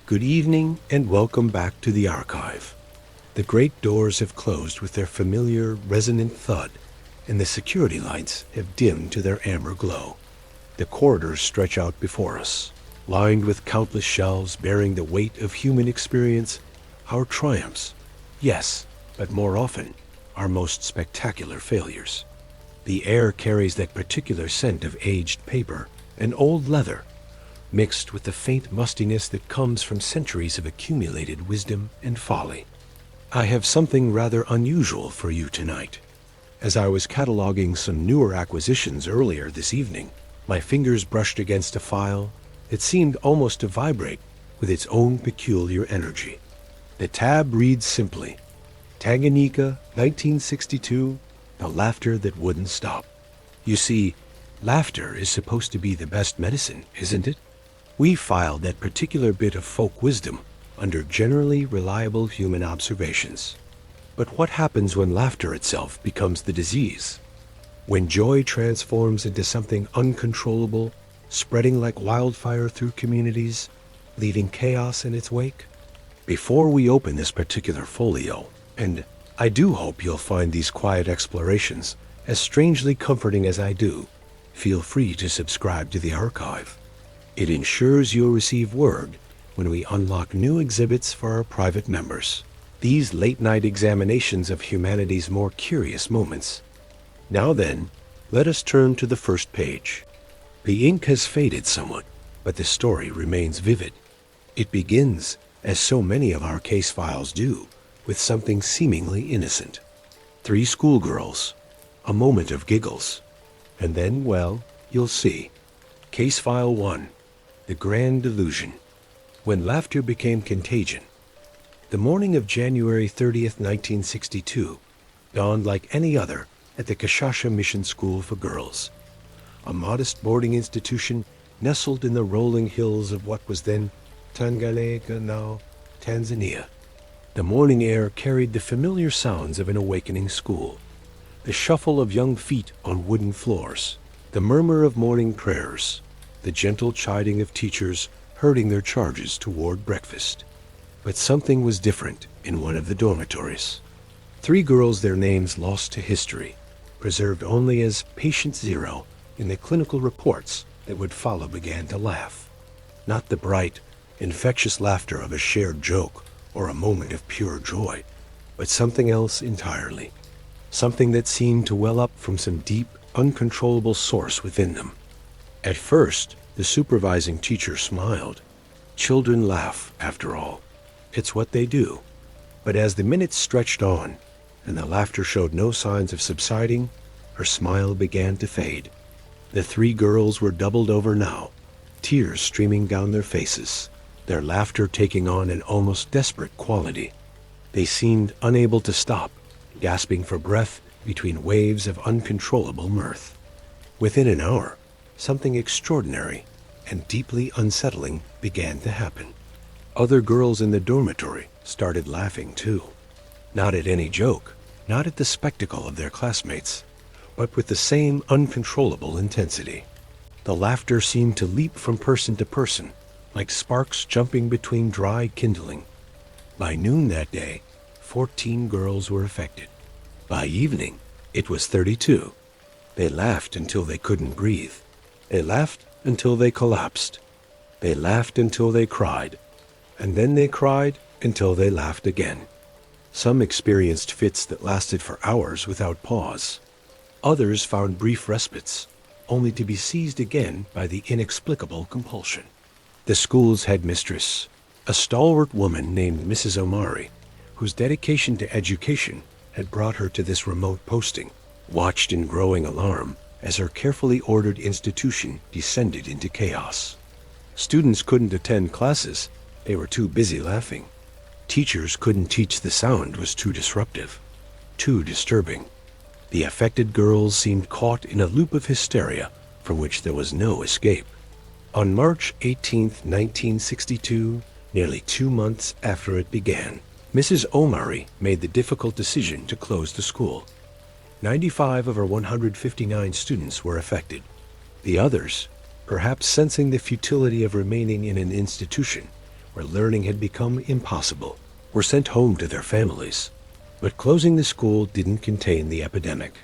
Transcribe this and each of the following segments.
Good evening and welcome back to the archive. The great doors have closed with their familiar, resonant thud, and the security lights have dimmed to their amber glow. The corridors stretch out before us, lined with countless shelves bearing the weight of human experience, our triumphs, yes, but more often, our most spectacular failures. The air carries that particular scent of aged paper and old leather, mixed with the faint mustiness that comes from centuries of accumulated wisdom and folly. I have something rather unusual for you tonight. As I was cataloging some newer acquisitions earlier this evening, my fingers brushed against a file that seemed almost to vibrate with its own peculiar energy. The tab reads simply, Tanganyika, 1962, The Laughter That Wouldn't Stop. You see, laughter is supposed to be the best medicine, isn't it? We filed that particular bit of folk wisdom under generally reliable human observations. But what happens when laughter itself becomes the disease? When joy transforms into something uncontrollable, spreading like wildfire through communities, leaving chaos in its wake? Before we open this particular folio, and I do hope you'll find these quiet explorations as strangely comforting as I do, feel free to subscribe to the archive. It ensures you'll receive word when we unlock new exhibits for our private members. These late-night examinations of humanity's more curious moments. Now then, let us turn to the first page. The ink has faded somewhat, but the story remains vivid. It begins, as so many of our case files do, with something seemingly innocent. 3 schoolgirls, a moment of giggles, and then, well, you'll see. Case File 1. The Grand Illusion. When laughter became contagion. The morning of January 30th, 1962, dawned like any other at the Kashasha Mission School for Girls, a modest boarding institution nestled in the rolling hills of what was then Tanganyika, now Tanzania. The morning air carried the familiar sounds of an awakening school, the shuffle of young feet on wooden floors, the murmur of morning prayers, the gentle chiding of teachers herding their charges toward breakfast. But something was different in one of the dormitories. 3 girls, their names lost to history, preserved only as patient 0 in the clinical reports that would follow, began to laugh. Not the bright, infectious laughter of a shared joke or a moment of pure joy, but something else entirely. Something that seemed to well up from some deep, uncontrollable source within them. At first, the supervising teacher smiled. Children laugh, after all. It's what they do. But as the minutes stretched on, and the laughter showed no signs of subsiding, her smile began to fade. The 3 girls were doubled over now, tears streaming down their faces, their laughter taking on an almost desperate quality. They seemed unable to stop, gasping for breath between waves of uncontrollable mirth. Within an hour, something extraordinary and deeply unsettling began to happen. Other girls in the dormitory started laughing too. Not at any joke, not at the spectacle of their classmates, but with the same uncontrollable intensity. The laughter seemed to leap from person to person, like sparks jumping between dry kindling. By noon that day, 14 girls were affected. By evening, it was 32. They laughed until they couldn't breathe. They laughed until they collapsed. They laughed until they cried. And then they cried until they laughed again. Some experienced fits that lasted for hours without pause. Others found brief respites, only to be seized again by the inexplicable compulsion. The school's headmistress, a stalwart woman named Mrs. Omari, whose dedication to education had brought her to this remote posting, watched in growing alarm as her carefully ordered institution descended into chaos. Students couldn't attend classes, they were too busy laughing. Teachers couldn't teach, the sound was too disruptive, too disturbing. The affected girls seemed caught in a loop of hysteria from which there was no escape. On March 18, 1962, nearly 2 months after it began, Mrs. Omari made the difficult decision to close the school. 95 of her 159 students were affected. The others, perhaps sensing the futility of remaining in an institution where learning had become impossible, were sent home to their families. But closing the school didn't contain the epidemic.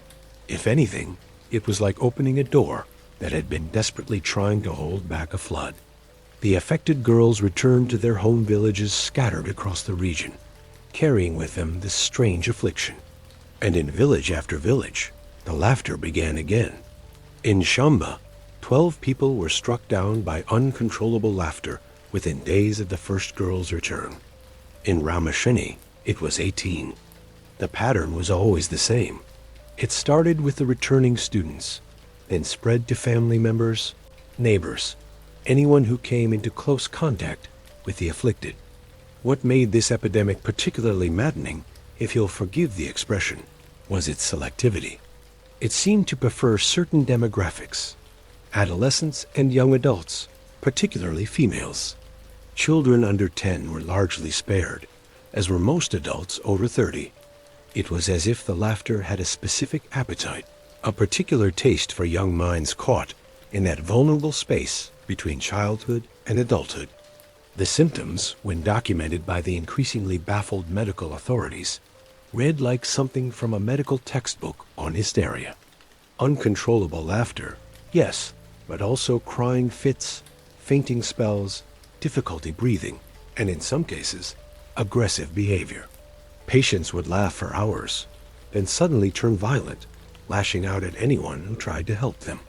If anything, it was like opening a door that had been desperately trying to hold back a flood. The affected girls returned to their home villages scattered across the region, carrying with them this strange affliction. And in village after village, the laughter began again. In Shamba, 12 people were struck down by uncontrollable laughter within days of the first girl's return. In Ramashini, it was 18. The pattern was always the same. It started with the returning students, then spread to family members, neighbors, anyone who came into close contact with the afflicted. What made this epidemic particularly maddening, if you'll forgive the expression, was its selectivity. It seemed to prefer certain demographics, adolescents and young adults, particularly females. Children under 10 were largely spared, as were most adults over 30. It was as if the laughter had a specific appetite, a particular taste for young minds caught in that vulnerable space between childhood and adulthood. The symptoms, when documented by the increasingly baffled medical authorities, read like something from a medical textbook on hysteria. Uncontrollable laughter, yes, but also crying fits, fainting spells, difficulty breathing, and in some cases, aggressive behavior. Patients would laugh for hours, then suddenly turn violent, lashing out at anyone who tried to help them.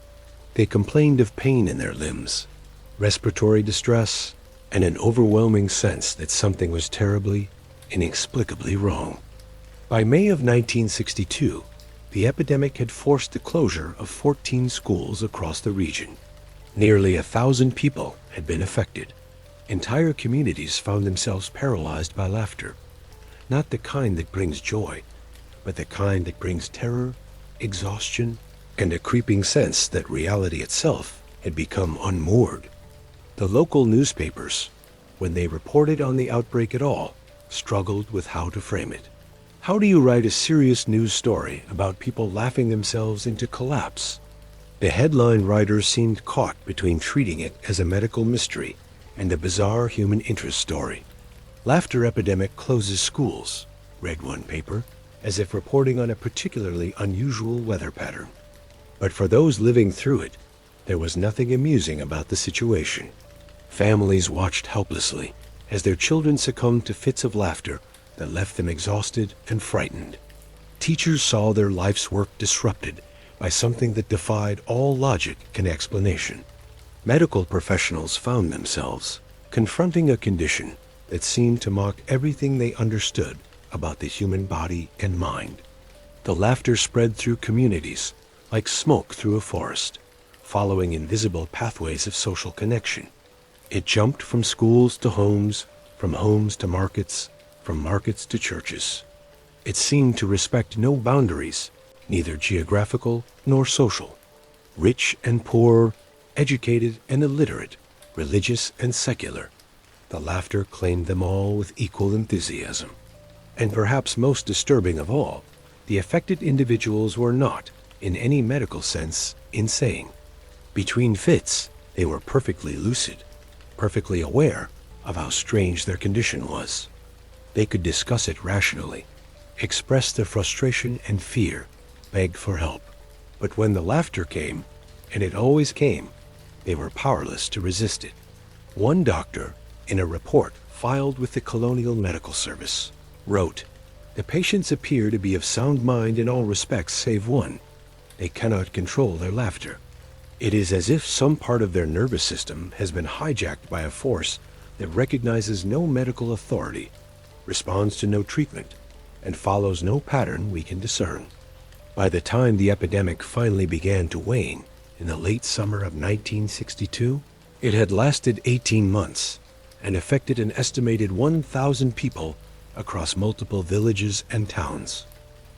They complained of pain in their limbs, respiratory distress, and an overwhelming sense that something was terribly, inexplicably wrong. By May of 1962, the epidemic had forced the closure of 14 schools across the region. Nearly 1,000 people had been affected. Entire communities found themselves paralyzed by laughter, not the kind that brings joy, but the kind that brings terror, exhaustion, and a creeping sense that reality itself had become unmoored. The local newspapers, when they reported on the outbreak at all, struggled with how to frame it. How do you write a serious news story about people laughing themselves into collapse? The headline writers seemed caught between treating it as a medical mystery and a bizarre human interest story. Laughter epidemic closes schools, read one paper, as if reporting on a particularly unusual weather pattern. But for those living through it, there was nothing amusing about the situation. Families watched helplessly as their children succumbed to fits of laughter that left them exhausted and frightened. Teachers saw their life's work disrupted by something that defied all logic and explanation. Medical professionals found themselves confronting a condition that seemed to mock everything they understood about the human body and mind. The laughter spread through communities like smoke through a forest, following invisible pathways of social connection. It jumped from schools to homes, from homes to markets, from markets to churches. It seemed to respect no boundaries, neither geographical nor social. Rich and poor, educated and illiterate, religious and secular, the laughter claimed them all with equal enthusiasm. And perhaps most disturbing of all, the affected individuals were not, in any medical sense, insane. Between fits, they were perfectly lucid, perfectly aware of how strange their condition was. They could discuss it rationally, express their frustration and fear, beg for help. But when the laughter came, and it always came, they were powerless to resist it. One doctor, in a report filed with the Colonial Medical Service, wrote, "The patients appear to be of sound mind in all respects save one. They cannot control their laughter. It is as if some part of their nervous system has been hijacked by a force that recognizes no medical authority, responds to no treatment, and follows no pattern we can discern." By the time the epidemic finally began to wane in the late summer of 1962, it had lasted 18 months and affected an estimated 1,000 people across multiple villages and towns.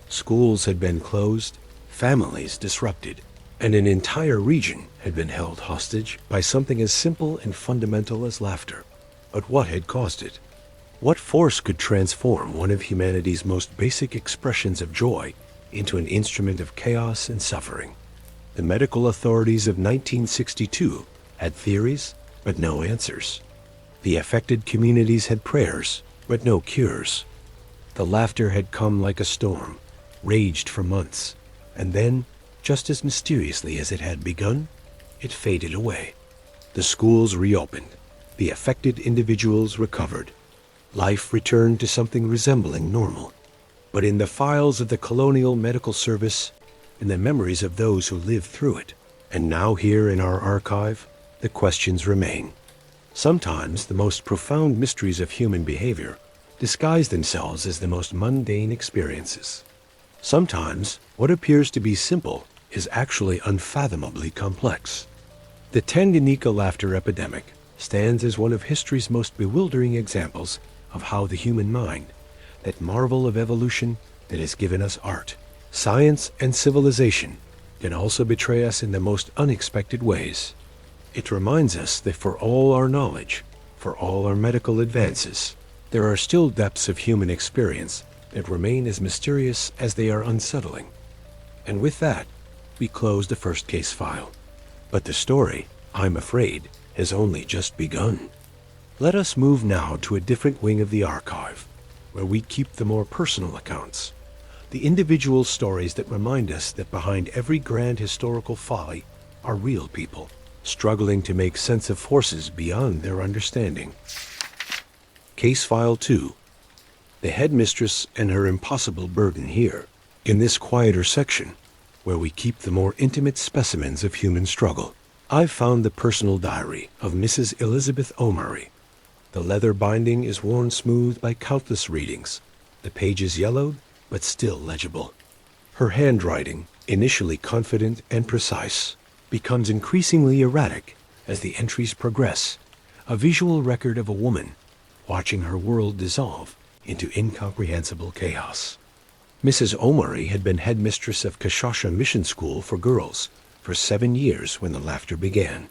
Schools had been closed, families disrupted, and an entire region had been held hostage by something as simple and fundamental as laughter. But what had caused it? What force could transform one of humanity's most basic expressions of joy into an instrument of chaos and suffering? The medical authorities of 1962 had theories, but no answers. The affected communities had prayers, but no cures. The laughter had come like a storm, raged for months, and then, just as mysteriously as it had begun, it faded away. The schools reopened. The affected individuals recovered. Life returned to something resembling normal. But in the files of the Colonial Medical Service, in the memories of those who lived through it, and now here in our archive, the questions remain. Sometimes the most profound mysteries of human behavior disguise themselves as the most mundane experiences. Sometimes what appears to be simple is actually unfathomably complex. The Tanganyika laughter epidemic stands as one of history's most bewildering examples of how the human mind, that marvel of evolution that has given us art, science, and civilization, can also betray us in the most unexpected ways. It reminds us that for all our knowledge, for all our medical advances, there are still depths of human experience that remain as mysterious as they are unsettling. And with that, we close the first case file. But the story, I'm afraid, has only just begun. Let us move now to a different wing of the archive, where we keep the more personal accounts, the individual stories that remind us that behind every grand historical folly are real people, struggling to make sense of forces beyond their understanding. Case File 2. The headmistress and her impossible burden here, in this quieter section, where we keep the more intimate specimens of human struggle. I've found the personal diary of Mrs. Elizabeth Omary. The leather binding is worn smooth by countless readings, the pages yellowed, but still legible. Her handwriting, initially confident and precise, becomes increasingly erratic as the entries progress, a visual record of a woman watching her world dissolve into incomprehensible chaos. Mrs. Omary had been headmistress of Kashasha Mission School for girls for 7 years when the laughter began.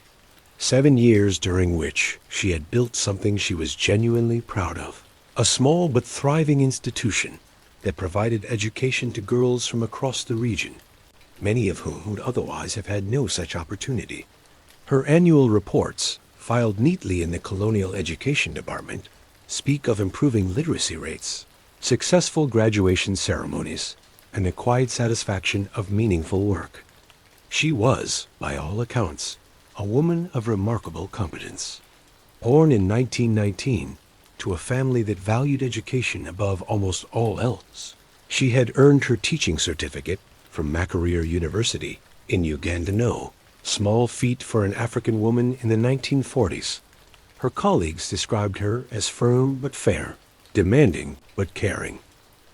7 years during which she had built something she was genuinely proud of, a small but thriving institution that provided education to girls from across the region, many of whom would otherwise have had no such opportunity. Her annual reports, filed neatly in the Colonial Education Department, speak of improving literacy rates, successful graduation ceremonies, and the quiet satisfaction of meaningful work. She was, by all accounts, a woman of remarkable competence. Born in 1919 to a family that valued education above almost all else, she had earned her teaching certificate from Makerere University in Uganda. No small feat for an African woman in the 1940s. Her colleagues described her as firm but fair, demanding but caring,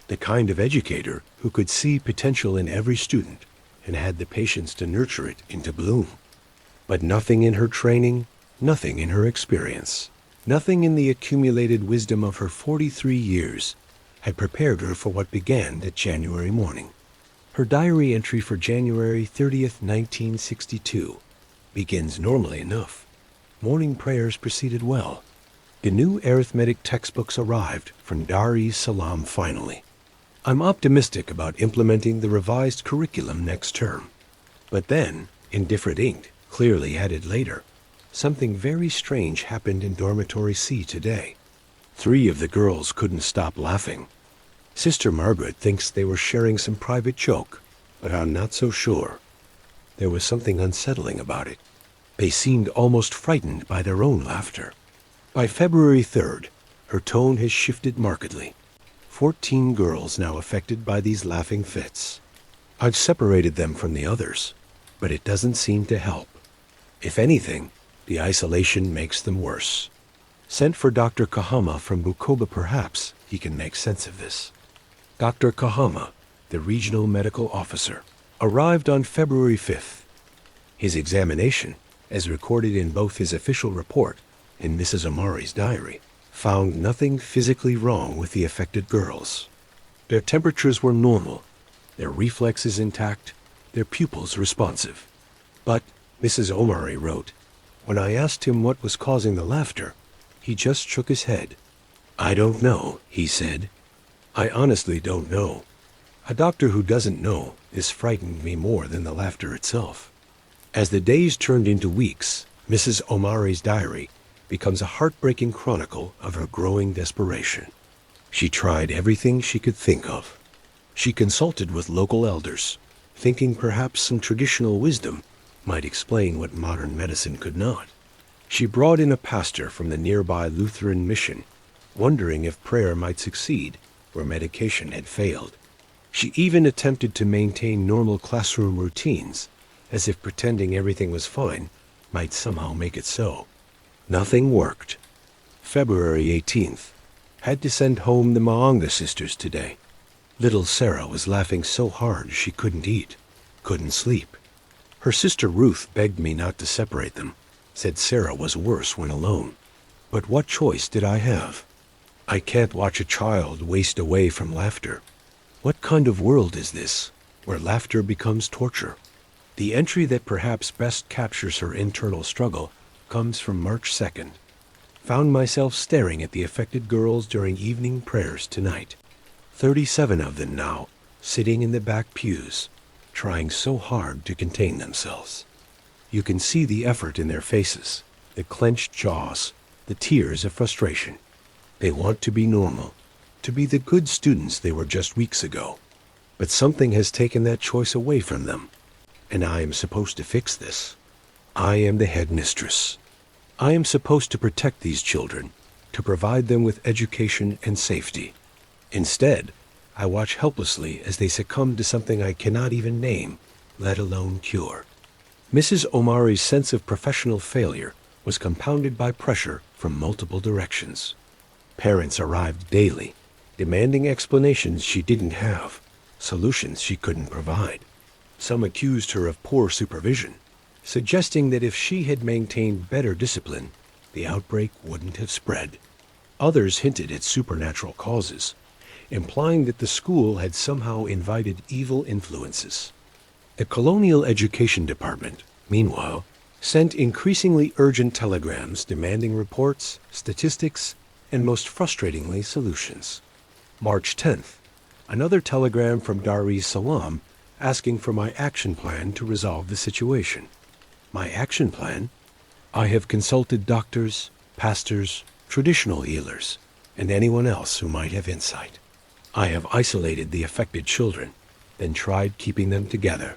the kind of educator who could see potential in every student and had the patience to nurture it into bloom. But nothing in her training, nothing in her experience, nothing in the accumulated wisdom of her 43 years had prepared her for what began that January morning. Her diary entry for January 30th, 1962 begins normally enough. Morning prayers proceeded well. The new arithmetic textbooks arrived from Dar es Salaam finally. I'm optimistic about implementing the revised curriculum next term. But then, in different ink, clearly added later, something very strange happened in Dormitory C today. 3 of the girls couldn't stop laughing. Sister Margaret thinks they were sharing some private joke, but I'm not so sure. There was something unsettling about it. They seemed almost frightened by their own laughter. By February 3rd, her tone has shifted markedly. 14 girls now affected by these laughing fits. I've separated them from the others, but it doesn't seem to help. If anything, the isolation makes them worse. Sent for Dr. Kahama from Bukoba, perhaps he can make sense of this. Dr. Kahama, the regional medical officer, arrived on February 5th. His examination, as recorded in both his official report and Mrs. Omary's diary, found nothing physically wrong with the affected girls. Their temperatures were normal, their reflexes intact, their pupils responsive. But, Mrs. Omary wrote, when I asked him what was causing the laughter, he just shook his head. I don't know, he said. I honestly don't know. A doctor who doesn't know has frightened me more than the laughter itself. As the days turned into weeks, Mrs. Omary's diary becomes a heartbreaking chronicle of her growing desperation. She tried everything she could think of. She consulted with local elders, thinking perhaps some traditional wisdom might explain what modern medicine could not. She brought in a pastor from the nearby Lutheran mission, wondering if prayer might succeed where medication had failed. She even attempted to maintain normal classroom routines, as if pretending everything was fine might somehow make it so. Nothing worked. February 18th. Had to send home the Maanga sisters today. Little Sarah was laughing so hard she couldn't eat, couldn't sleep. Her sister Ruth begged me not to separate them, said Sarah was worse when alone. But what choice did I have? I can't watch a child waste away from laughter. What kind of world is this, where laughter becomes torture? The entry that perhaps best captures her internal struggle comes from March 2nd. Found myself staring at the affected girls during evening prayers tonight. 37 of them now, sitting in the back pews, trying so hard to contain themselves. You can see the effort in their faces, the clenched jaws, the tears of frustration. They want to be normal, to be the good students they were just weeks ago. But something has taken that choice away from them, and I am supposed to fix this. I am the headmistress. I am supposed to protect these children, to provide them with education and safety. Instead, I watch helplessly as they succumb to something I cannot even name, let alone cure. Mrs. Omari's sense of professional failure was compounded by pressure from multiple directions. Parents arrived daily, demanding explanations she didn't have, solutions she couldn't provide. Some accused her of poor supervision, suggesting that if she had maintained better discipline, the outbreak wouldn't have spread. Others hinted at supernatural causes, implying that the school had somehow invited evil influences. The Colonial Education Department, meanwhile, sent increasingly urgent telegrams demanding reports, statistics, and most frustratingly, solutions. March 10th, another telegram from Dar es Salaam asking for my action plan to resolve the situation. My action plan? I have consulted doctors, pastors, traditional healers, and anyone else who might have insight. I have isolated the affected children, then tried keeping them together.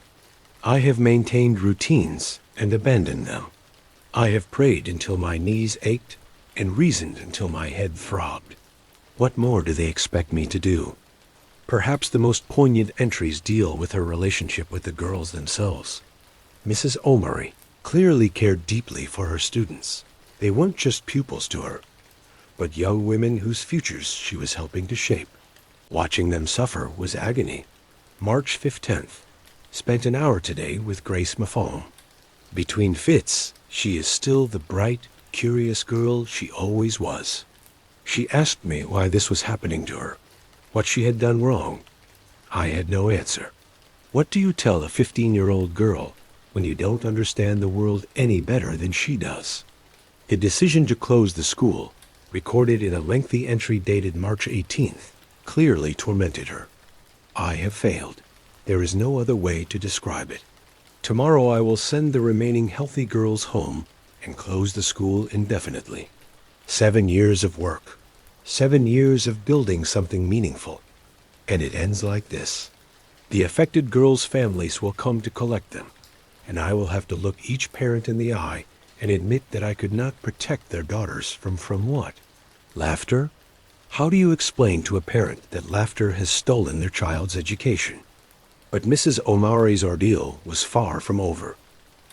I have maintained routines and abandoned them. I have prayed until my knees ached and reasoned until my head throbbed. What more do they expect me to do? Perhaps the most poignant entries deal with her relationship with the girls themselves. Mrs. Omari clearly cared deeply for her students. They weren't just pupils to her, but young women whose futures she was helping to shape. Watching them suffer was agony. March 15th. Spent an hour today with Grace Mafon. Between fits, she is still the bright, curious girl she always was. She asked me why this was happening to her, what she had done wrong. I had no answer. What do you tell a 15-year-old girl when you don't understand the world any better than she does? The decision to close the school, recorded in a lengthy entry dated March 18th, clearly tormented her. I have failed. There is no other way to describe it. Tomorrow I will send the remaining healthy girls home and close the school indefinitely. 7 years of work. 7 years of building something meaningful. And it ends like this. The affected girls' families will come to collect them, and I will have to look each parent in the eye and admit that I could not protect their daughters from what? Laughter? How do you explain to a parent that laughter has stolen their child's education? But Mrs. Omari's ordeal was far from over.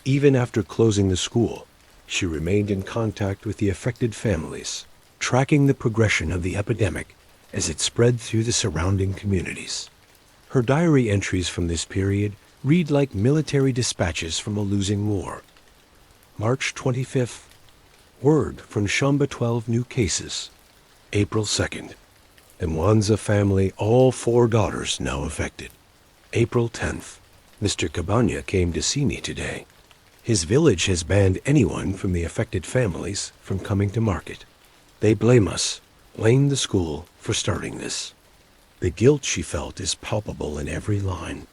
Even after closing the school, she remained in contact with the affected families, tracking the progression of the epidemic as it spread through the surrounding communities. Her diary entries from this period read like military dispatches from a losing war. March 25th. Word from Shamba 12 new cases. April 2nd. The Mwanza family, all 4 daughters now affected. April 10th. Mr. Cabana came to see me today. His village has banned anyone from the affected families from coming to market. They blame us, blame the school for starting this. The guilt she felt is palpable in every line.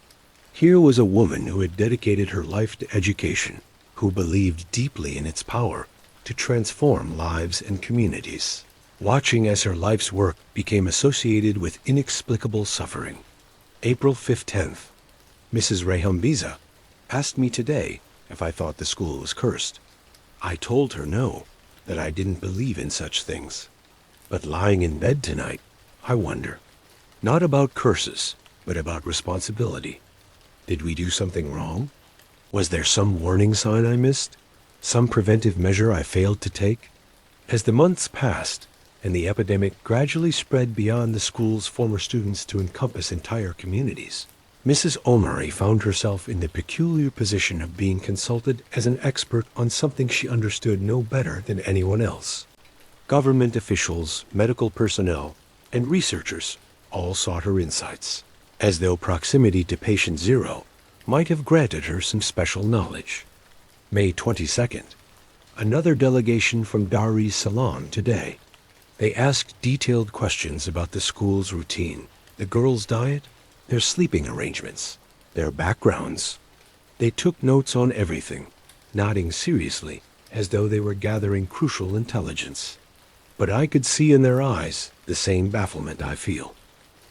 Here was a woman who had dedicated her life to education, who believed deeply in its power to transform lives and communities, watching as her life's work became associated with inexplicable suffering. April 15th. Mrs. Rehumbiza asked me today if I thought the school was cursed. I told her no, that I didn't believe in such things. But lying in bed tonight, I wonder, not about curses, but about responsibility. Did we do something wrong? Was there some warning sign I missed? Some preventive measure I failed to take? As the months passed, and the epidemic gradually spread beyond the school's former students to encompass entire communities, Mrs. Omari found herself in the peculiar position of being consulted as an expert on something she understood no better than anyone else. Government officials, medical personnel, and researchers all sought her insights, as though proximity to patient zero might have granted her some special knowledge. May 22nd. Another delegation from Dari's salon today. They asked detailed questions about the school's routine, the girls' diet, their sleeping arrangements, their backgrounds. They took notes on everything, nodding seriously as though they were gathering crucial intelligence. But I could see in their eyes the same bafflement I feel.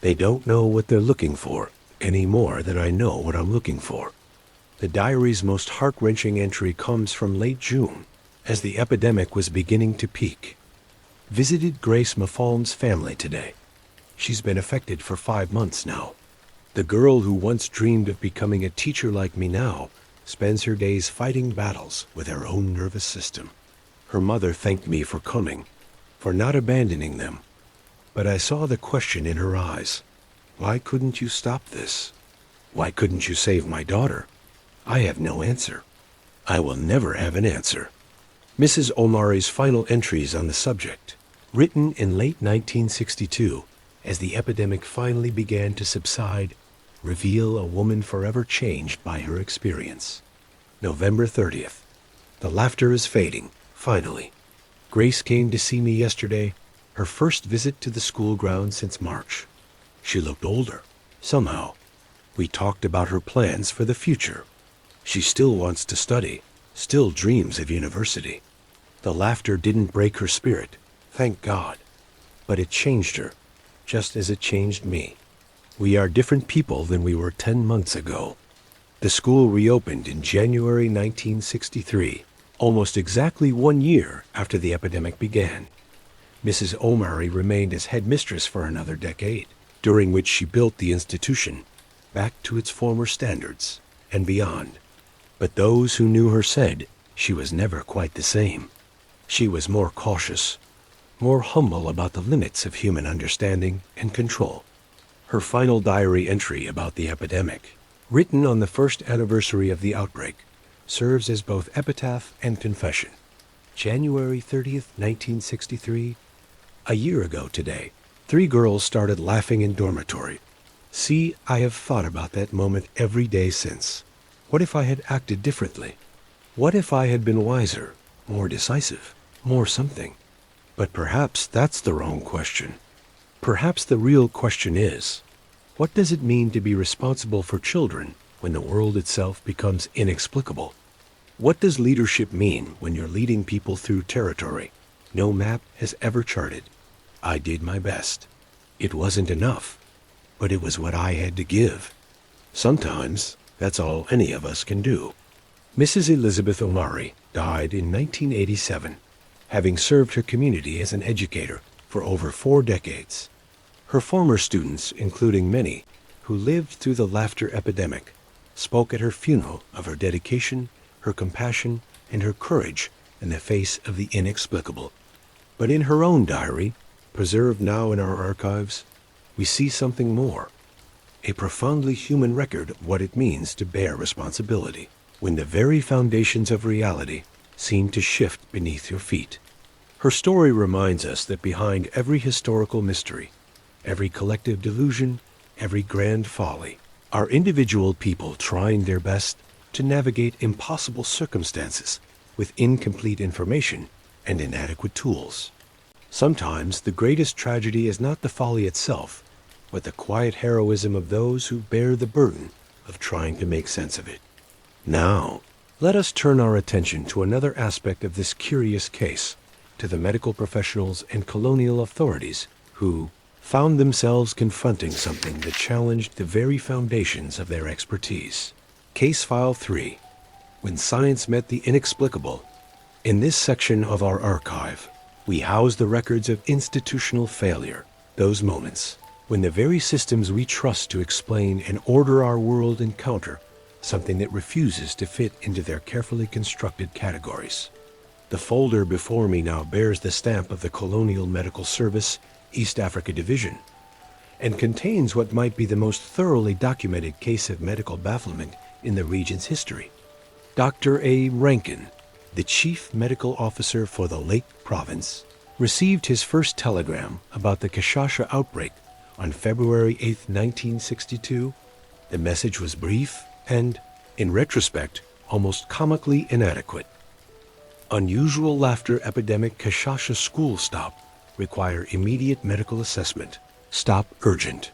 They don't know what they're looking for any more than I know what I'm looking for. The diary's most heart-wrenching entry comes from late June, as the epidemic was beginning to peak. Visited Grace Mafalm's family today. She's been affected for 5 months now. The girl who once dreamed of becoming a teacher like me now spends her days fighting battles with her own nervous system. Her mother thanked me for coming, for not abandoning them. But I saw the question in her eyes. Why couldn't you stop this? Why couldn't you save my daughter? I have no answer. I will never have an answer. Mrs. Omari's final entries on the subject, written in late 1962, as the epidemic finally began to subside, reveal a woman forever changed by her experience. November 30th. The laughter is fading, finally. Grace came to see me yesterday, her first visit to the school grounds since March. She looked older, somehow. We talked about her plans for the future. She still wants to study, still dreams of university. The laughter didn't break her spirit, thank God. But it changed her, just as it changed me. We are different people than we were 10 months ago. The school reopened in January 1963, almost exactly 1 year after the epidemic began. Mrs. Omari remained as headmistress for another decade, during which she built the institution back to its former standards and beyond. But those who knew her said she was never quite the same. She was more cautious, more humble about the limits of human understanding and control. Her final diary entry about the epidemic, written on the first anniversary of the outbreak, serves as both epitaph and confession. January 30th, 1963, a year ago today, 3 girls started laughing in dormitory. See, I have thought about that moment every day since. What if I had acted differently? What if I had been wiser, more decisive, more something? But perhaps that's the wrong question. Perhaps the real question is, what does it mean to be responsible for children when the world itself becomes inexplicable? What does leadership mean when you're leading people through territory no map has ever charted? I did my best. It wasn't enough, but it was what I had to give. Sometimes that's all any of us can do. Mrs. Elizabeth Omari died in 1987, having served her community as an educator for over 4 decades. Her former students, including many who lived through the laughter epidemic, spoke at her funeral of her dedication, her compassion, and her courage in the face of the inexplicable. But in her own diary, preserved now in our archives, we see something more. A profoundly human record of what it means to bear responsibility when the very foundations of reality seem to shift beneath your feet. Her story reminds us that behind every historical mystery, every collective delusion, every grand folly, are individual people trying their best to navigate impossible circumstances with incomplete information and inadequate tools. Sometimes the greatest tragedy is not the folly itself, but the quiet heroism of those who bear the burden of trying to make sense of it. Now, Let us turn our attention to another aspect of this curious case, to the medical professionals and colonial authorities who found themselves confronting something that challenged the very foundations of their expertise. Case File 3. When Science Met the Inexplicable. In this section of our archive, we house the records of institutional failure, those moments when the very systems we trust to explain and order our world encounter something that refuses to fit into their carefully constructed categories. The folder before me now bears the stamp of the Colonial Medical Service, East Africa Division, and contains what might be the most thoroughly documented case of medical bafflement in the region's history. Dr. A. Rankin, the chief medical officer for the Lake Province, received his first telegram about the Kashasha outbreak on February 8, 1962. The message was brief and, in retrospect, almost comically inadequate. Unusual laughter epidemic Kashasha school stop. Require immediate medical assessment. Stop urgent.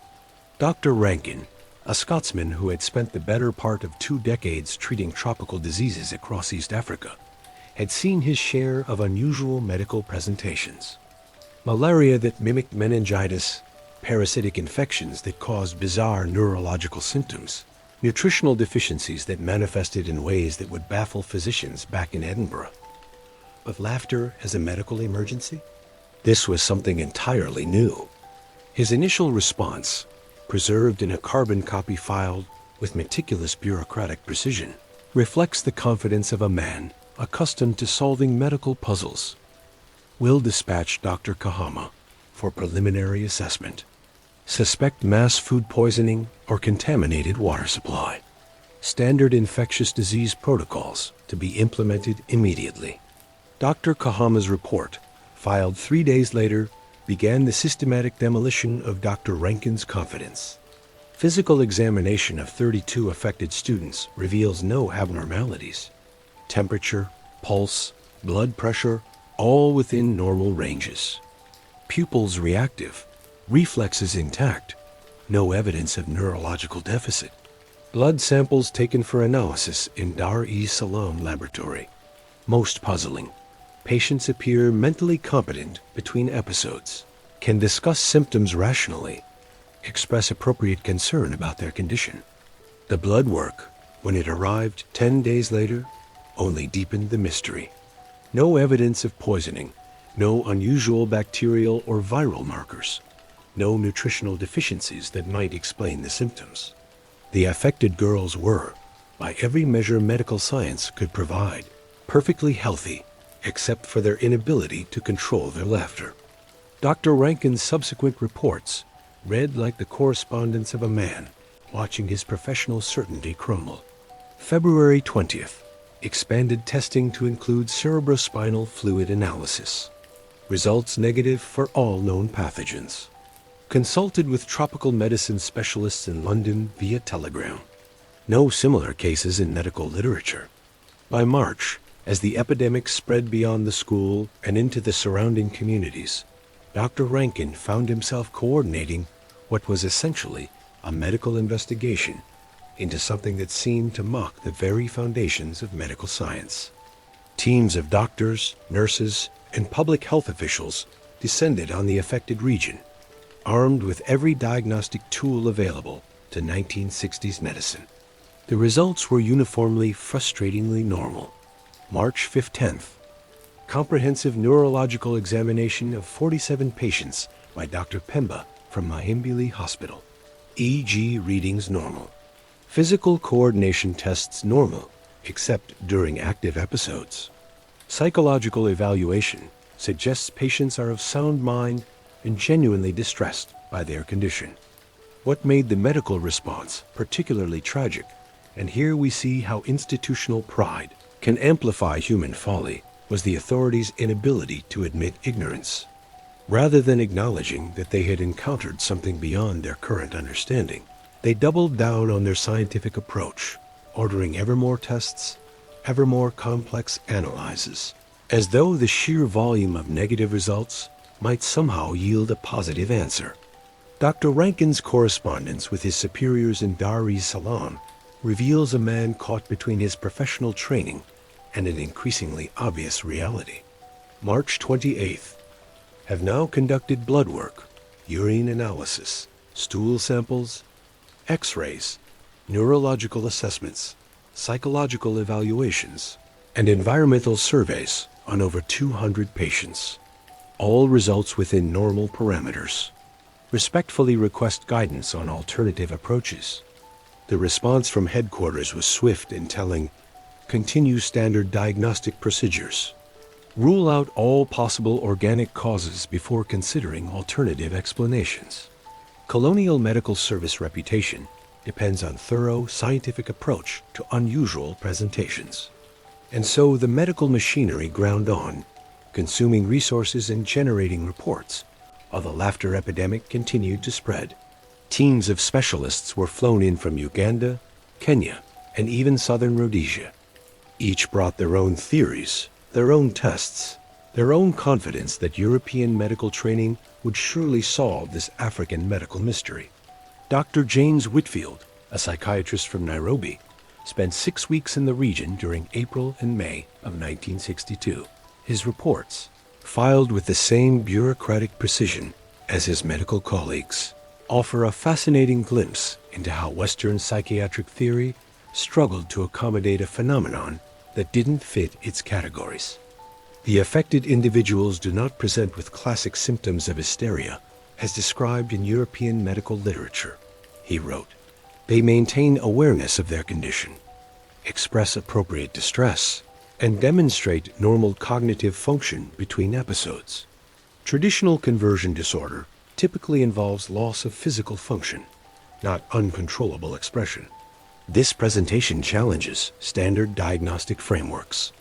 Dr. Rankin, a Scotsman who had spent the better part of 2 decades treating tropical diseases across East Africa, had seen his share of unusual medical presentations. Malaria that mimicked meningitis, parasitic infections that caused bizarre neurological symptoms, nutritional deficiencies that manifested in ways that would baffle physicians back in Edinburgh. But laughter as a medical emergency? This was something entirely new. His initial response, preserved in a carbon copy filed with meticulous bureaucratic precision, reflects the confidence of a man accustomed to solving medical puzzles. Will dispatch Dr. Kahama for preliminary assessment. Suspect mass food poisoning or contaminated water supply. Standard infectious disease protocols to be implemented immediately. Dr. Kahama's report, filed 3 days later, began the systematic demolition of Dr. Rankin's confidence. Physical examination of 32 affected students reveals no abnormalities. Temperature, pulse, blood pressure, all within normal ranges. Pupils reactive, reflexes intact, no evidence of neurological deficit. Blood samples taken for analysis in Dar-es-Salaam laboratory. Most puzzling. Patients appear mentally competent between episodes, can discuss symptoms rationally, express appropriate concern about their condition. The blood work, when it arrived 10 days later, only deepened the mystery. No evidence of poisoning, no unusual bacterial or viral markers, no nutritional deficiencies that might explain the symptoms. The affected girls were, by every measure medical science could provide, perfectly healthy, except for their inability to control their laughter. Dr. Rankin's subsequent reports read like the correspondence of a man watching his professional certainty crumble. February 20th, expanded testing to include cerebrospinal fluid analysis. Results negative for all known pathogens. Consulted with tropical medicine specialists in London via telegram. No similar cases in medical literature. By March, as the epidemic spread beyond the school and into the surrounding communities, Dr. Rankin found himself coordinating what was essentially a medical investigation into something that seemed to mock the very foundations of medical science. Teams of doctors, nurses, and public health officials descended on the affected region, armed with every diagnostic tool available to 1960s medicine. The results were uniformly frustratingly normal. March 15th, comprehensive neurological examination of 47 patients by Dr. Pemba from Mahimbili Hospital. EEG readings normal. Physical coordination tests normal, except during active episodes. Psychological evaluation suggests patients are of sound mind and genuinely distressed by their condition. What made the medical response particularly tragic, and here we see how institutional pride can amplify human folly, was the authorities' inability to admit ignorance. Rather than acknowledging that they had encountered something beyond their current understanding, they doubled down on their scientific approach, ordering ever more tests, ever more complex analyses, as though the sheer volume of negative results might somehow yield a positive answer. Dr. Rankin's correspondence with his superiors in Dar-es-Salaam reveals a man caught between his professional training and an increasingly obvious reality. March 28th. Have now conducted blood work, urine analysis, stool samples, X-rays, neurological assessments, psychological evaluations, and environmental surveys on over 200 patients. All results within normal parameters. Respectfully request guidance on alternative approaches. The response from headquarters was swift and telling, continue standard diagnostic procedures. Rule out all possible organic causes before considering alternative explanations. Colonial medical service reputation depends on thorough scientific approach to unusual presentations. And so the medical machinery ground on, consuming resources and generating reports, while the laughter epidemic continued to spread. Teams of specialists were flown in from Uganda, Kenya, and even southern Rhodesia. Each brought their own theories, their own tests, their own confidence that European medical training would surely solve this African medical mystery. Dr. James Whitfield, a psychiatrist from Nairobi, spent 6 weeks in the region during April and May of 1962. His reports, filed with the same bureaucratic precision as his medical colleagues, offer a fascinating glimpse into how Western psychiatric theory struggled to accommodate a phenomenon that didn't fit its categories. The affected individuals do not present with classic symptoms of hysteria, as described in European medical literature, he wrote. They maintain awareness of their condition, express appropriate distress, and demonstrate normal cognitive function between episodes. Traditional conversion disorder typically involves loss of physical function, not uncontrollable expression. This presentation challenges standard diagnostic frameworks.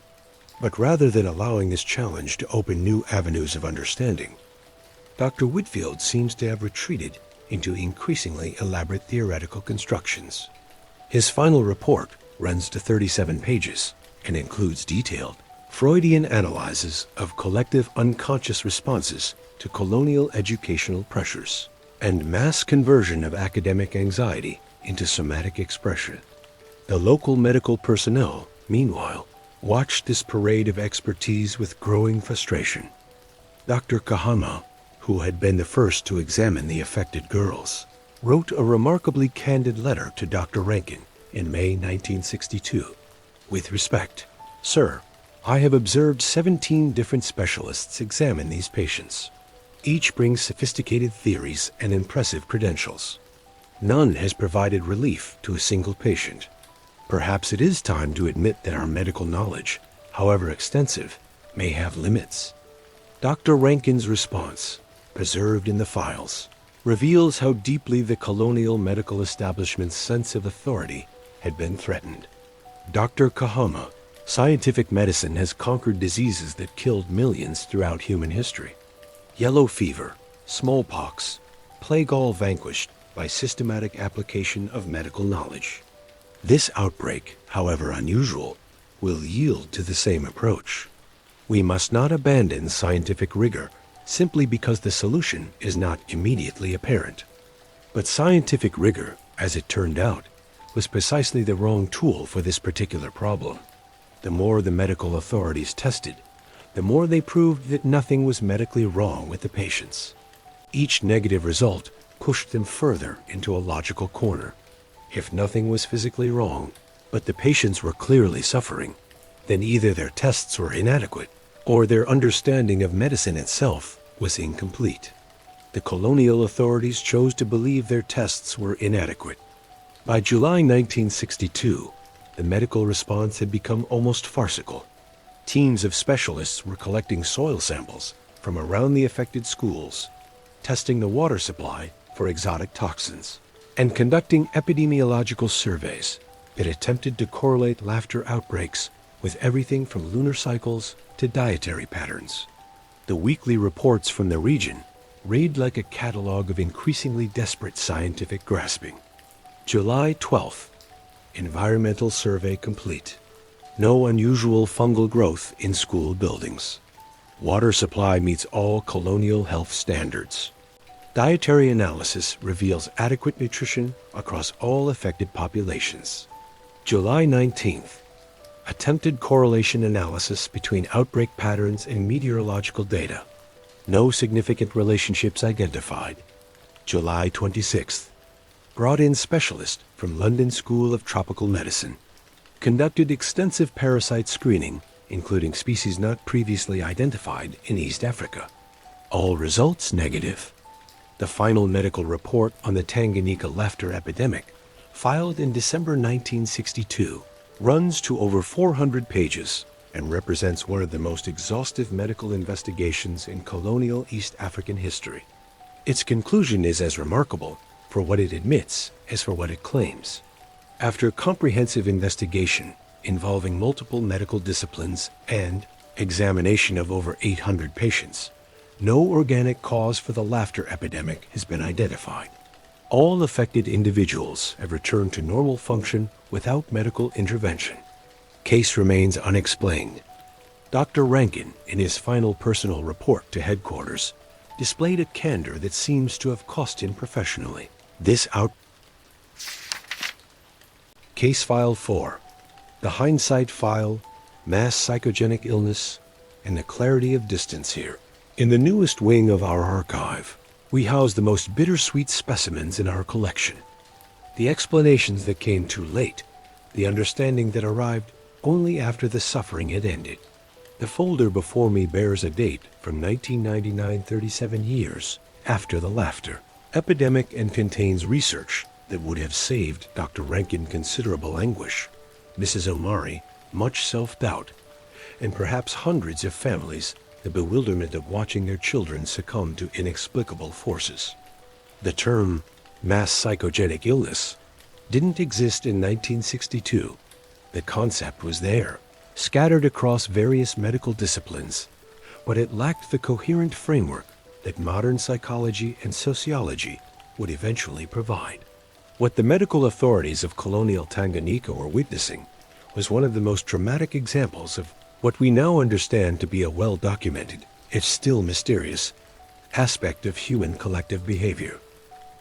But rather than allowing this challenge to open new avenues of understanding, Dr. Whitfield seems to have retreated into increasingly elaborate theoretical constructions. His final report runs to 37 pages and includes detailed Freudian analyses of collective unconscious responses to colonial educational pressures and mass conversion of academic anxiety into somatic expression. The local medical personnel, meanwhile, watched this parade of expertise with growing frustration. Dr. Kahama, who had been the first to examine the affected girls, wrote a remarkably candid letter to Dr. Rankin in May 1962. With respect, Sir, I have observed 17 different specialists examine these patients. Each brings sophisticated theories and impressive credentials. None has provided relief to a single patient. Perhaps it is time to admit that our medical knowledge, however extensive, may have limits. Dr. Rankin's response, preserved in the files, reveals how deeply the colonial medical establishment's sense of authority had been threatened. Dr. Kahama, scientific medicine has conquered diseases that killed millions throughout human history. Yellow fever, smallpox, plague all vanquished by systematic application of medical knowledge. This outbreak, however unusual, will yield to the same approach. We must not abandon scientific rigor simply because the solution is not immediately apparent. But scientific rigor, as it turned out, was precisely the wrong tool for this particular problem. The more the medical authorities tested, the more they proved that nothing was medically wrong with the patients. Each negative result pushed them further into a logical corner. If nothing was physically wrong, but the patients were clearly suffering, then either their tests were inadequate or their understanding of medicine itself was incomplete. The colonial authorities chose to believe their tests were inadequate. By July 1962, the medical response had become almost farcical. Teams of specialists were collecting soil samples from around the affected schools, testing the water supply for exotic toxins, and conducting epidemiological surveys that attempted to correlate laughter outbreaks with everything from lunar cycles to dietary patterns. The weekly reports from the region read like a catalog of increasingly desperate scientific grasping. July 12th. Environmental survey complete. No unusual fungal growth in school buildings. Water supply meets all colonial health standards. Dietary analysis reveals adequate nutrition across all affected populations. July 19th. Attempted correlation analysis between outbreak patterns and meteorological data. No significant relationships identified. July 26th. Brought in specialist from London School of Tropical Medicine. Conducted extensive parasite screening, including species not previously identified in East Africa. All results negative. The final medical report on the Tanganyika laughter epidemic, filed in December 1962, runs to over 400 pages and represents one of the most exhaustive medical investigations in colonial East African history. Its conclusion is as remarkable for what it admits as for what it claims. After comprehensive investigation involving multiple medical disciplines and examination of over 800 patients, no organic cause for the laughter epidemic has been identified. All affected individuals have returned to normal function without medical intervention. Case remains unexplained. Dr. Rankin, in his final personal report to headquarters, displayed a candor that seems to have cost him professionally. Case File 4. The hindsight file, mass psychogenic illness, and the clarity of distance here. In the newest wing of our archive, we house the most bittersweet specimens in our collection. The explanations that came too late, the understanding that arrived only after the suffering had ended. The folder before me bears a date from 1999, 37 years after the laughter epidemic, and contains research that would have saved Dr. Rankin considerable anguish, Mrs. Omari much self-doubt, and perhaps hundreds of families the bewilderment of watching their children succumb to inexplicable forces. The term mass psychogenic illness didn't exist in 1962. The concept was there, scattered across various medical disciplines, but it lacked the coherent framework that modern psychology and sociology would eventually provide. What the medical authorities of colonial Tanganyika were witnessing was one of the most dramatic examples of what we now understand to be a well-documented, if still mysterious, aspect of human collective behavior.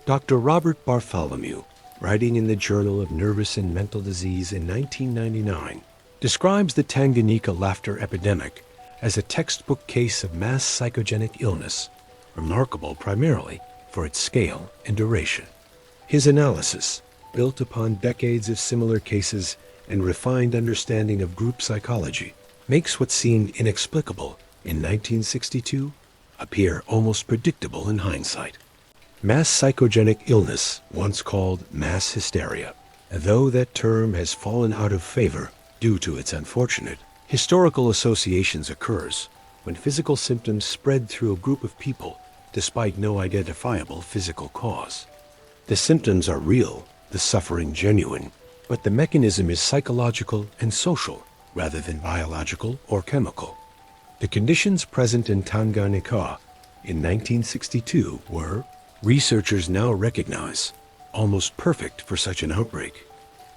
Dr. Robert Bartholomew, writing in the Journal of Nervous and Mental Disease in 1999, describes the Tanganyika laughter epidemic as a textbook case of mass psychogenic illness, remarkable primarily for its scale and duration. His analysis, built upon decades of similar cases and refined understanding of group psychology, makes what seemed inexplicable in 1962 appear almost predictable in hindsight. Mass psychogenic illness, once called mass hysteria, though that term has fallen out of favor due to its unfortunate historical associations, occurs when physical symptoms spread through a group of people despite no identifiable physical cause. The symptoms are real, the suffering genuine, but the mechanism is psychological and social rather than biological or chemical. The conditions present in Tanganyika in 1962 were, researchers now recognize, almost perfect for such an outbreak.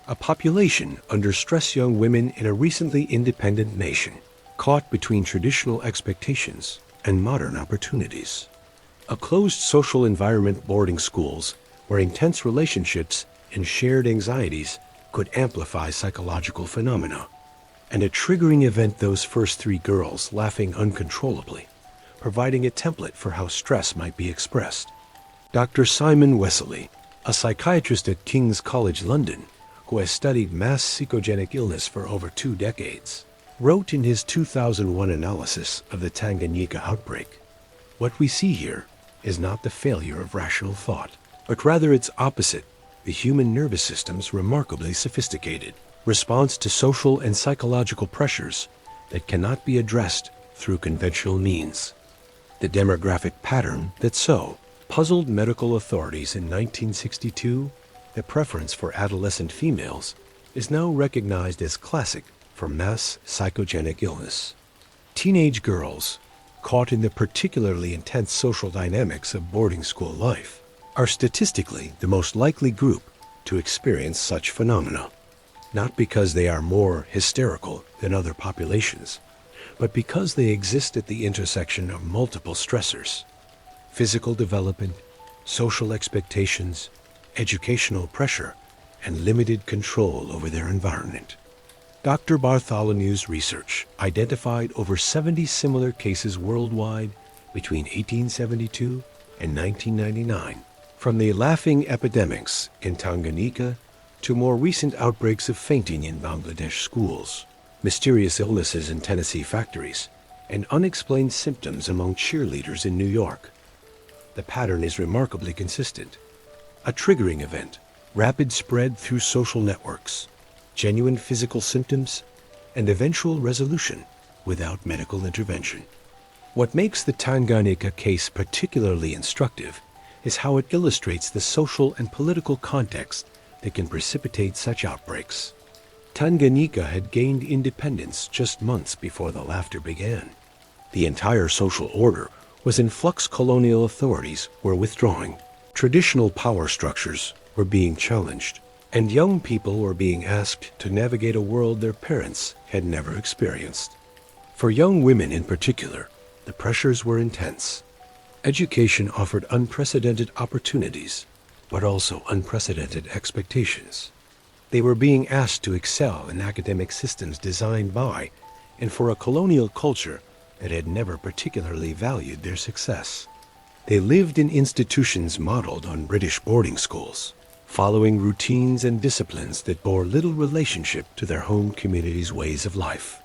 A population under stress, young women in a recently independent nation, caught between traditional expectations and modern opportunities. A closed social environment, boarding schools, where intense relationships and shared anxieties could amplify psychological phenomena. And a triggering event, those first three girls laughing uncontrollably, providing a template for how stress might be expressed. Dr. Simon Wesley, a psychiatrist at King's College London, who has studied mass psychogenic illness for over 2 decades, wrote in his 2001 analysis of the Tanganyika outbreak, "What we see here is not the failure of rational thought, but rather its opposite, the human nervous system's remarkably sophisticated response to social and psychological pressures that cannot be addressed through conventional means. The demographic pattern that so puzzled medical authorities in 1962, the preference for adolescent females, is now recognized as classic for mass psychogenic illness. Teenage girls, caught in the particularly intense social dynamics of boarding school life, are statistically the most likely group to experience such phenomena, not because they are more hysterical than other populations, but because they exist at the intersection of multiple stressors: physical development, social expectations, educational pressure, and limited control over their environment. Dr. Bartholomew's research identified over 70 similar cases worldwide between 1872 and 1999, from the laughing epidemics in Tanganyika to more recent outbreaks of fainting in Bangladesh schools, mysterious illnesses in Tennessee factories, and unexplained symptoms among cheerleaders in New York. The pattern is remarkably consistent. A triggering event, rapid spread through social networks, genuine physical symptoms, and eventual resolution without medical intervention. What makes the Tanganyika case particularly instructive is how it illustrates the social and political context that can precipitate such outbreaks. Tanganyika had gained independence just months before the laughter began. The entire social order was in flux. Colonial authorities were withdrawing. Traditional power structures were being challenged, and young people were being asked to navigate a world their parents had never experienced. For young women in particular, the pressures were intense. Education offered unprecedented opportunities, but also unprecedented expectations. They were being asked to excel in academic systems designed by and for a colonial culture that had never particularly valued their success. They lived in institutions modeled on British boarding schools, following routines and disciplines that bore little relationship to their home community's ways of life.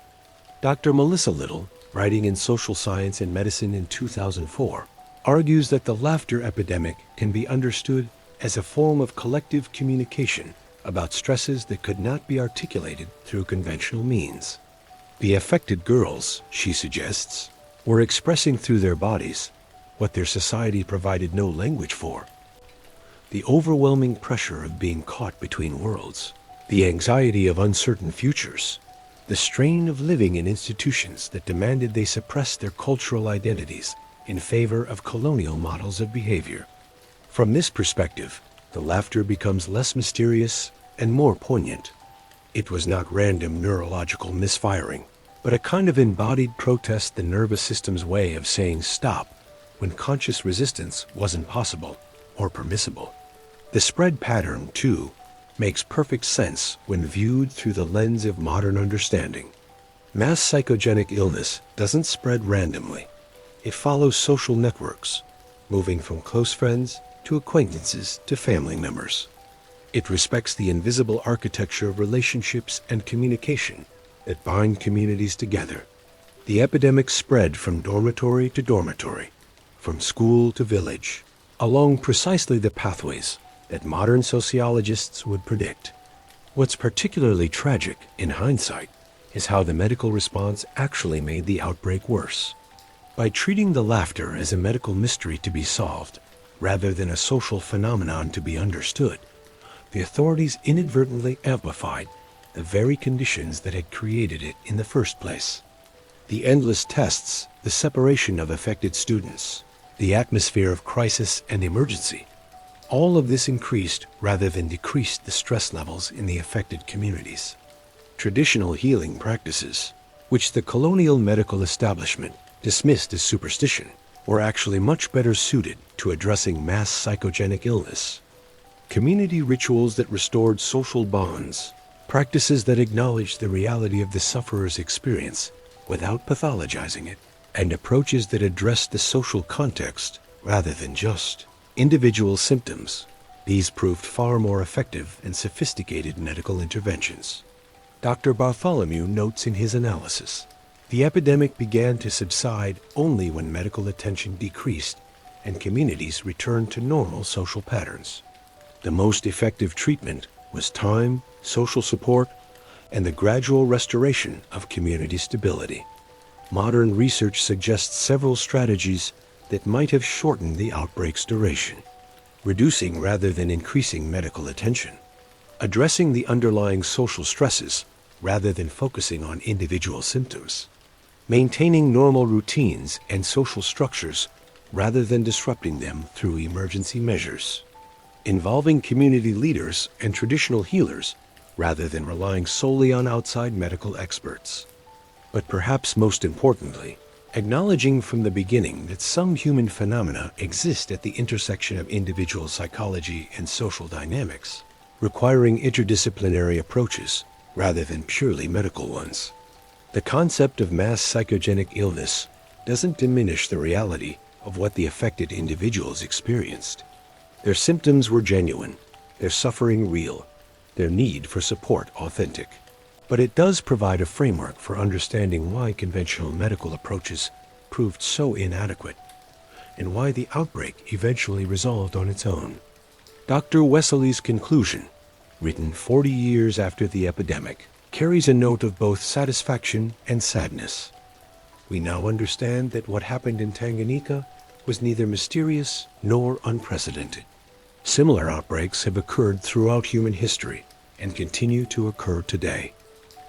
Dr. Melissa Little, writing in Social Science and Medicine in 2004, argues that the laughter epidemic can be understood as a form of collective communication about stresses that could not be articulated through conventional means. The affected girls, she suggests, were expressing through their bodies what their society provided no language for. The overwhelming pressure of being caught between worlds, the anxiety of uncertain futures, the strain of living in institutions that demanded they suppress their cultural identities in favor of colonial models of behavior. From this perspective, the laughter becomes less mysterious and more poignant. It was not random neurological misfiring, but a kind of embodied protest, the nervous system's way of saying stop when conscious resistance wasn't possible or permissible. The spread pattern, too, makes perfect sense when viewed through the lens of modern understanding. Mass psychogenic illness doesn't spread randomly. It follows social networks, moving from close friends to acquaintances to family members. It respects the invisible architecture of relationships and communication that bind communities together. The epidemic spread from dormitory to dormitory, from school to village, along precisely the pathways that modern sociologists would predict. What's particularly tragic in hindsight is how the medical response actually made the outbreak worse. By treating the laughter as a medical mystery to be solved, rather than a social phenomenon to be understood, the authorities inadvertently amplified the very conditions that had created it in the first place. The endless tests, the separation of affected students, the atmosphere of crisis and emergency, all of this increased rather than decreased the stress levels in the affected communities. Traditional healing practices, which the colonial medical establishment dismissed as superstition, were actually much better suited to addressing mass psychogenic illness. Community rituals that restored social bonds, practices that acknowledged the reality of the sufferer's experience without pathologizing it, and approaches that addressed the social context rather than just individual symptoms. These proved far more effective and sophisticated medical interventions. Dr. Bartholomew notes in his analysis, the epidemic began to subside only when medical attention decreased and communities returned to normal social patterns. The most effective treatment was time, social support, and the gradual restoration of community stability. Modern research suggests several strategies that might have shortened the outbreak's duration: reducing rather than increasing medical attention, addressing the underlying social stresses rather than focusing on individual symptoms, maintaining normal routines and social structures rather than disrupting them through emergency measures, involving community leaders and traditional healers rather than relying solely on outside medical experts. But perhaps most importantly, acknowledging from the beginning that some human phenomena exist at the intersection of individual psychology and social dynamics. requiring interdisciplinary approaches rather than purely medical ones. The concept of mass psychogenic illness doesn't diminish the reality of what the affected individuals experienced. Their symptoms were genuine, their suffering real, their need for support authentic. But it does provide a framework for understanding why conventional medical approaches proved so inadequate, and why the outbreak eventually resolved on its own. Dr. Wesley's conclusion, written 40 years after the epidemic, carries a note of both satisfaction and sadness. We now understand that what happened in Tanganyika was neither mysterious nor unprecedented. Similar outbreaks have occurred throughout human history and continue to occur today.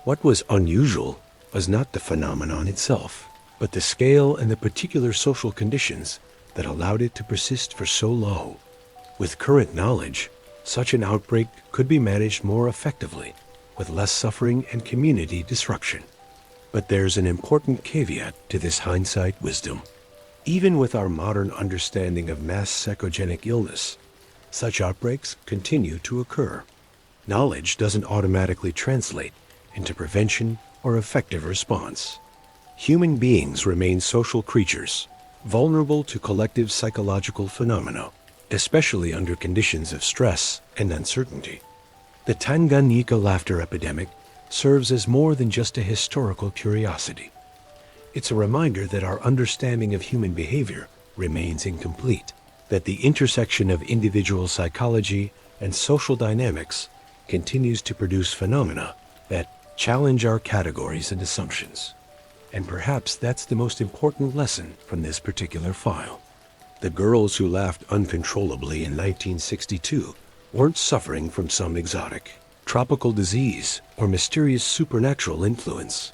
What was unusual was not the phenomenon itself, but the scale and the particular social conditions that allowed it to persist for so long. With current knowledge, such an outbreak could be managed more effectively, with less suffering and community disruption. But there's an important caveat to this hindsight wisdom. Even with our modern understanding of mass psychogenic illness, such outbreaks continue to occur. Knowledge doesn't automatically translate into prevention or effective response. Human beings remain social creatures, vulnerable to collective psychological phenomena, especially under conditions of stress and uncertainty. The Tanganyika laughter epidemic serves as more than just a historical curiosity. It's a reminder that our understanding of human behavior remains incomplete, that the intersection of individual psychology and social dynamics continues to produce phenomena that challenge our categories and assumptions. And perhaps that's the most important lesson from this particular file. The girls who laughed uncontrollably in 1962 weren't suffering from some exotic, tropical disease or mysterious supernatural influence.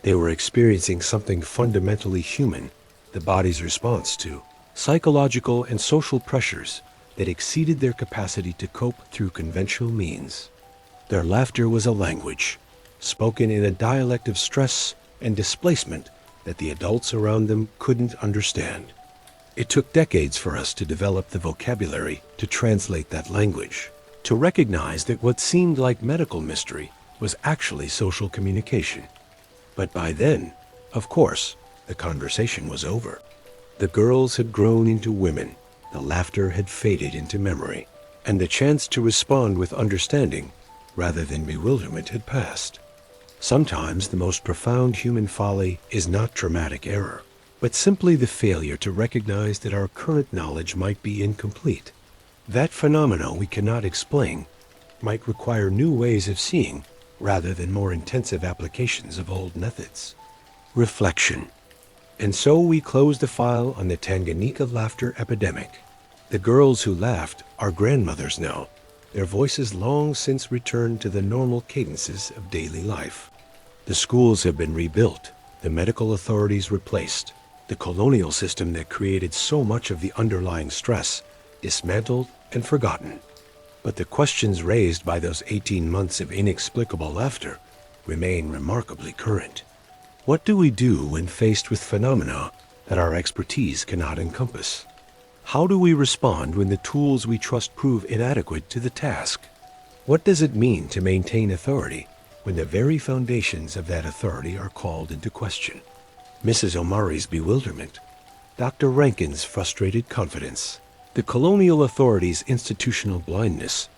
They were experiencing something fundamentally human, the body's response to psychological and social pressures that exceeded their capacity to cope through conventional means. Their laughter was a language, spoken in a dialect of stress and displacement that the adults around them couldn't understand. It took decades for us to develop the vocabulary to translate that language, to recognize that what seemed like medical mystery was actually social communication. But by then, of course, the conversation was over. The girls had grown into women, the laughter had faded into memory, and the chance to respond with understanding rather than bewilderment had passed. Sometimes the most profound human folly is not traumatic error, but simply the failure to recognize that our current knowledge might be incomplete. That phenomena we cannot explain might require new ways of seeing rather than more intensive applications of old methods. Reflection. And so we close the file on the Tanganyika laughter epidemic. The girls who laughed are grandmothers now, their voices long since returned to the normal cadences of daily life. The schools have been rebuilt, the medical authorities replaced, the colonial system that created so much of the underlying stress dismantled and forgotten. But the questions raised by those 18 months of inexplicable laughter remain remarkably current. What do we do when faced with phenomena that our expertise cannot encompass? How do we respond when the tools we trust prove inadequate to the task? What does it mean to maintain authority when the very foundations of that authority are called into question? Mrs. Omari's bewilderment, Dr. Rankin's frustrated confidence, the colonial authorities' institutional blindness.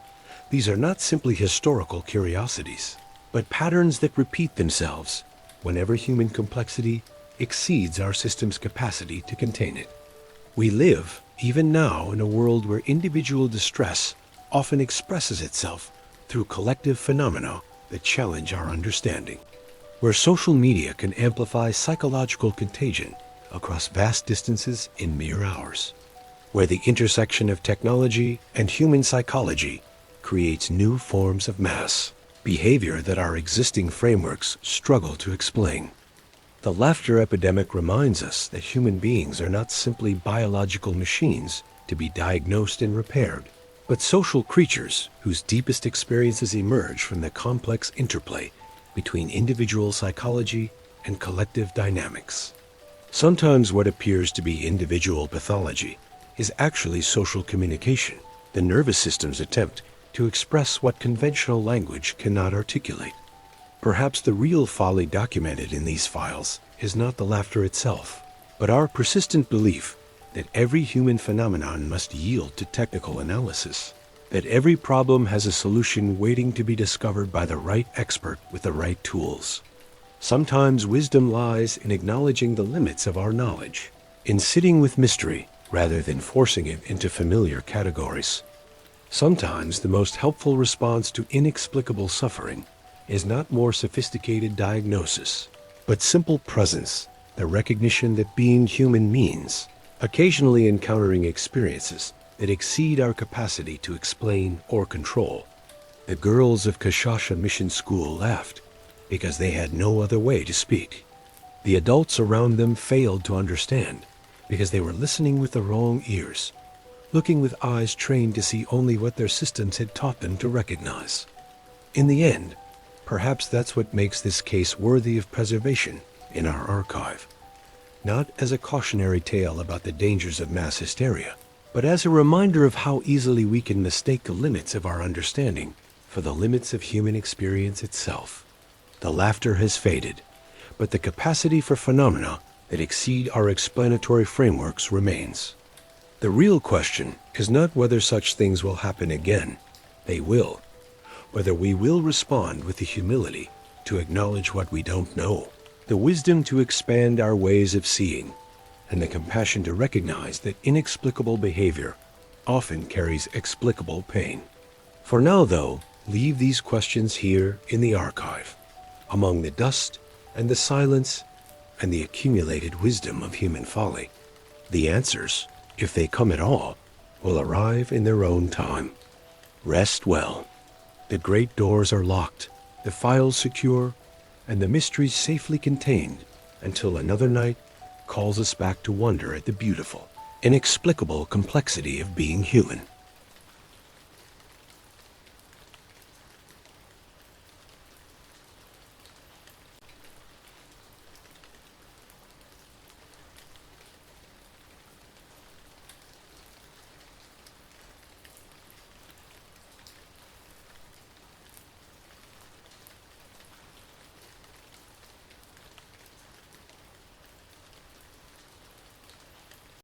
These are not simply historical curiosities, but patterns that repeat themselves whenever human complexity exceeds our system's capacity to contain it. We live, even now, in a world where individual distress often expresses itself through collective phenomena that challenge our understanding, where social media can amplify psychological contagion across vast distances in mere hours, where the intersection of technology and human psychology creates new forms of mass behavior that our existing frameworks struggle to explain. The laughter epidemic reminds us that human beings are not simply biological machines to be diagnosed and repaired, but social creatures whose deepest experiences emerge from the complex interplay between individual psychology and collective dynamics. Sometimes what appears to be individual pathology is actually social communication, the nervous system's attempt to express what conventional language cannot articulate. Perhaps the real folly documented in these files is not the laughter itself, but our persistent belief that every human phenomenon must yield to technical analysis, that every problem has a solution waiting to be discovered by the right expert with the right tools. Sometimes wisdom lies in acknowledging the limits of our knowledge, in sitting with mystery rather than forcing it into familiar categories. Sometimes the most helpful response to inexplicable suffering is not more sophisticated diagnosis, but simple presence, the recognition that being human means occasionally encountering experiences that exceed our capacity to explain or control. The girls of Kashasha Mission School laughed because they had no other way to speak. The adults around them failed to understand because they were listening with the wrong ears, looking with eyes trained to see only what their systems had taught them to recognize. In the end, perhaps that's what makes this case worthy of preservation in our archive. Not as a cautionary tale about the dangers of mass hysteria, but as a reminder of how easily we can mistake the limits of our understanding for the limits of human experience itself. The laughter has faded, but the capacity for phenomena that exceed our explanatory frameworks remains. The real question is not whether such things will happen again. They will. Whether we will respond with the humility to acknowledge what we don't know, the wisdom to expand our ways of seeing, and the compassion to recognize that inexplicable behavior often carries explicable pain. For now, though, leave these questions here in the archive, among the dust and the silence and the accumulated wisdom of human folly. The answers, if they come at all, will arrive in their own time. Rest well. The great doors are locked, the files secure, and the mysteries safely contained until another night calls us back to wonder at the beautiful, inexplicable complexity of being human.